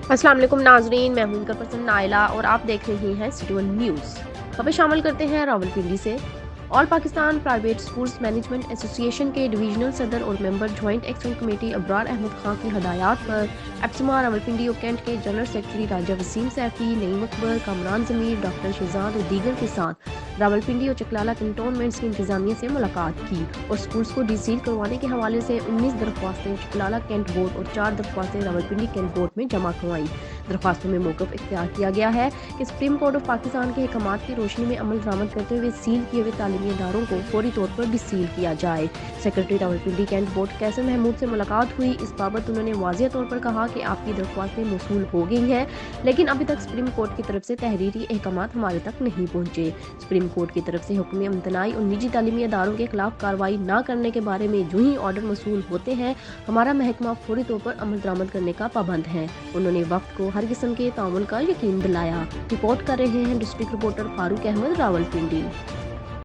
अस्सलाम वालेकुम नाजरीन, मैं हूं इनका पसंद नाइला और आप देख रही हैं सिटी वन न्यूज़। खबर शामिल करते हैं रावलपिंडी से। All Pakistan private schools management association के डिवीजनल सदर और member joint action committee Abrar Ahmed Khan की हदायत पर एप्समा रावलपिंडी और कैंट के general secretary Raja Waseem Saifi, Naeem Akbar, Kamran Zameer, doctor Shahzad और दीगर के साथ रावलपिंडी और चकलाला कंटोनमेंट्स की इंतजामिया से मुलाकात की और स्कूल्स को डीसील करवाने के हवाले से 19 दरख्वास्तें चकलाला कैंट बोर्ड और 4 दरख्वास्तें रावलपिंडी कैंट बोर्ड में जमा करवाई। दरख्वास्तों में मौक़िफ़ इख्तियार किया गया है कि सुप्रीम कोर्ट ऑफ पाकिस्तान के अहकामात की रोशनी में अमल दरामद करते हुए सील किए हुए तालीमी इदारों को फौरी तौर पर डिसील किया जाए। सेक्रेटरी रावलपिंडी कैंट बोर्ड कैसर महमूद से मुलाकात हुई। इस बाबत उन्होंने वाज़ेह तौर पर कहा कि आपकी दरख्वास्तें मौसूल हो गई हैं, लेकिन अभी तक सुप्रीम कोर्ट की तरफ से तहरीरी अहकामात हमारे तक नहीं पहुँचे। सुप्रीम कोर्ट की तरफ से हुक्म इम्तनाई और निजी तालीमी इदारों के खिलाफ कार्रवाई न करने के बारे में जो ही ऑर्डर मौसूल होते हैं, हमारा महकमा फौरी तौर पर अमल दरामद करने का पाबंद है। उन्होंने वक्त को हर किस्म के ताउन का यकीन दिलाया। रिपोर्ट कर रहे हैं डिस्ट्रिक्ट रिपोर्टर फारूक अहमद, रावलपिंडी।